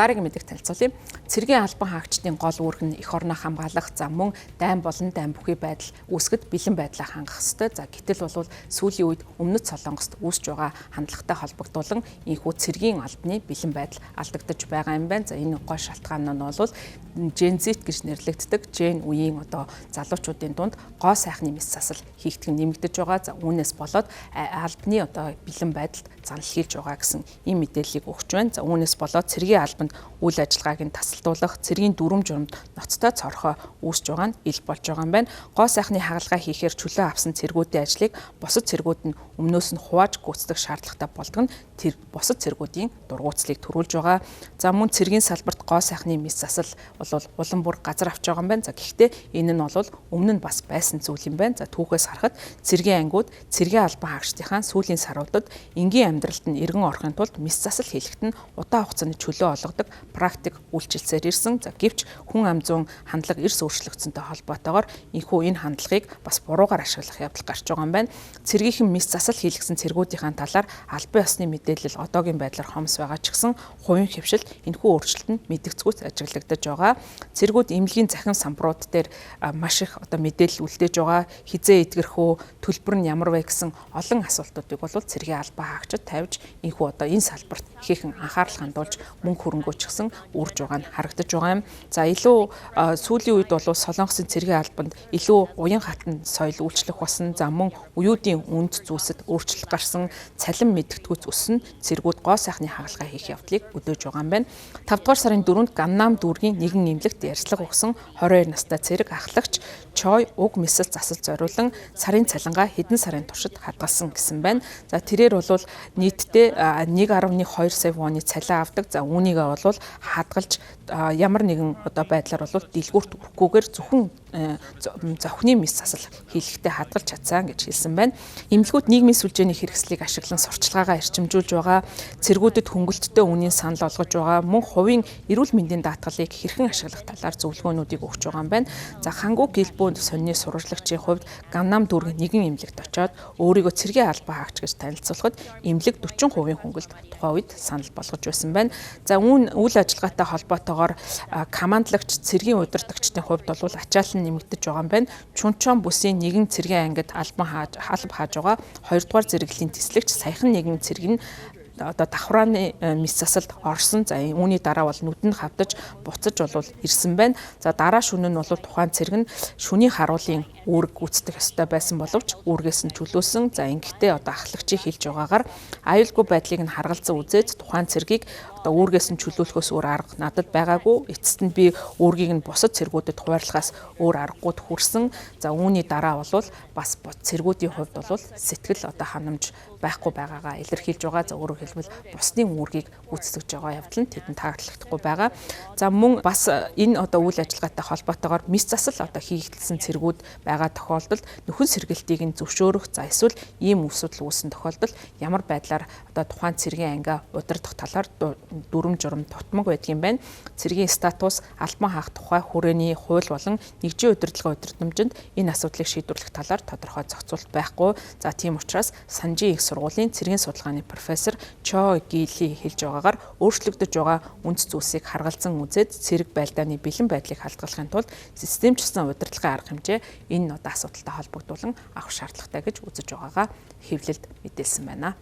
Дараагийн мэдээг танилцуулъя. Цэргийн албан хаагчдын гол үүрэг нь эх орноо хамгаалах, за мөн дайн болон дайн бүхий байдал үүсгэд бэлэн байдлаа хангах ёстой. За гэтэл бол сүүлийн үед Өмнөд Солонгост үүсэж байгаа хандлагатай холбогдуулан ийхүү цэргийн албаны бэлэн байдал алдагдаж байгаа юм байна. За энэ гол шалтгаан нь бол Gen Z гэж нэрлэгддэг Gen үеийн залуучуудын дунд гоо сайхны мэс засал хийгдэх нь нэмэгдэж байгаа. За үүнээс болоод албаны бэлэн байдалд занал хийж байгаа гэсэн ийм мэдээллийг өгч байна. За үүнээс болоод цэргийн албанд үйл ажиллагааг нь тасалдуулах, цэргийн дүрм журамд ноцтой цорхоо үүсэж байгаа нь ил болж байгаа юм байна. Гоо сайхны хагалгаа хийхээр чөлөө авсан цэргүүдийн ажлыг бусад цэргүүд нь өмнөөс нь хувааж гүйцэтгэх шаардлагатай болгоно. Тэр бусад цэргүүдийн дургуутслыг төрүүлж байгаа. За мөн цэргийн салбарт гоо сайхны мэс засал бол улам бүр газар авч байгаа юм байна. За гэхдээ энэ нь бол өмнө нь бас байсан зүйл юм байна. За түүхээс харахад цэргийн ангууд цэргийн албан хаагчдынхаа сүүлийн саруудад энгийн амьдралд нь эргэн орохын тулд мэс засал хийлгэхэд нь удаан хугацааны чөлөө олгодог практик үйлчилсээр ирсэн. За гэвч хүн ам зүйн хандлага эрс өөрчлөгдсөнтэй холбоотойгоор энэхүү энэ хандлагыг бас буруугаар ашиглах явдал гарч байгаа юм байна. Цэргийнхэн мэс засал хийлгэсэн цэргүүдийн талаар албан ёсны мэдээлэл одоогийн байдлаар хомс байгаа ч гэсэн хувийн хөвшилт энэхүү өөрчлөлтөнд мэдгцгүйц ажиглагдаж байгаа. Цэргүүд эмнэлгийн захин самбарууд дээр маш их мэдээлэл үлдээж байгаа. Хизээ эдгэрх үү, төлбөр нь ямар вэ гэсэн олон асуултуудыг бол цэргийн албан хаагчид тавьж энэхүү энэ салбарт ихээхэн анхаарал хандуулж мөнгө хөрөнгөө ч гэсэн үрж байгаа нь харагдаж байгаа юм. За илүү сүүлийн үед бол Солонгосын цэргийн албанд илүү уян хатан соёл үйлчлэх болсон. За мөн уюудын үнд зүйлсэд өөрчлөлт гарсан, цалин мэдгэдэггүй өснө цэргүүд гоо сайхны хагалгаа хийх явдлыг өдөөж байгаа юм байна. 5 дугаар сарын 4-нд Ганнам дүүргийн нэгэн эмнэлэгт ярьцлага өгсөн 22 настай цэрэг ахлагч Чой уг мэсэл засал зориулан сарын цалингаа хэдэн сарын туршид хадгалсан гэсэн байна. За тэрээр бол нийтдээ 1.2 сая воны цалин авдаг. За үүнийгээ бол хадгалж ямар нэгэн байдлаар бол дэлгүүрт өрөхгүйгээр зөвхөн зохины мэс засал хийлгэхдээ хадгалж чадсан гэж хэлсэн байна. Эмнэлгүүд нийгмийн сүлжээний хэрэгслийг ашиглан сурчлагаагаа эрчимжүүлж байгаа, цэргүүдэд хөнгөлөлттэй үнийн санал олгож байгаа, мөн хувийн эрүүл мэндийн даатгалыг хэрхэн ашиглах талаар зөвлөгөөнүүдийг өгч байгаа юм байна. За Хангу Гилбо сонины сурвалжлагчийн хувьд Ганнам дүүргийн нэгэн эмнэлэгт очиод өөрийгөө цэргийн албан хаагч гэж танилцуулахад эмнэлэг 40% хөнгөлөлт тухайн үед санал болгож байсан байна. За үйл ажиллагаатай холбоотойгоор командлагч цэргийн удирдагчдын хувьд бол ачаал нь нэмэгдэж байгаа юм байна. Чунчон бүсийн нэгэн цэргийн ангид албан хааж байгаа 2 дугаар зэрэглэлийн тэслэгч саяхан нэгэн цэрэг нь давхрааны мэс засалд орсон. За үүний дараа бол нүдэнд хавдаж буцаж бол ирсэн байна. За дараа шөнө нь бол тухайн цэрэг нь шүний харуулын үүрэг гүйцэтгэх ёстой байсан боловч үүргээс нь чөлөөсөн. За ингэхдээ ахлагчийн хэлж байгаагаар аюулгүй байдлыг нь харгалзан үзээд тухайн цэргийг үүргээс нь чөлөөлөхөөс өөр арга надад байгаагүй. Эцэст нь би үүргийг нь бусад цэргүүдэд хуваарлахаас өөр аргагүй хүрсэн. За үүний дараа бол бас цэргүүдийн хувьд бол сэтгэл ханамж байхгүй байгаагаа илэрхийлж байгаа. За өөрөөр хэлбэл бусдын үүргийг гүйцэтгэж байгаа явдал нь тэдэнд таалагдахгүй байгаа. За мөн бас энэ үйл ажиллагаатай холбоотойгоор мэс засал хийгдсэн цэргүүд байгаа тохиолдолд нөхөн сэргэлтийг нь зөвшөөрөх, за эсвэл ийм үүсэл үүсэн тохиолдолд ямар байдлаар тухайн цэргийн ангиа удирдах талаар дүрм журам тутмаг байдгийн байна. Цэргийн статус, албан хаах тухай хүрээний хууль болон нэгжийн удирдлагын удирдамжинд энэ асуудлыг шийдвэрлэх талаар тодорхой зохицуулт байхгүй. За тийм учраас Санжийн их сургуулийн цэргийн судалгааны профессор Чо Гили хэлж байгаагаар өөрчлөгдөж байгаа үндэс зүйлсийг харгалзан үзээд цэрэг байлдааны бэлэн байдлыг хадгалахын тулд системчилсан удирдлагын арга хэмжээ энэ асуудалтай холбогдуулан авах шаардлагатай гэж үзэж байгаагаа хэвлэлд мэдээлсэн байна.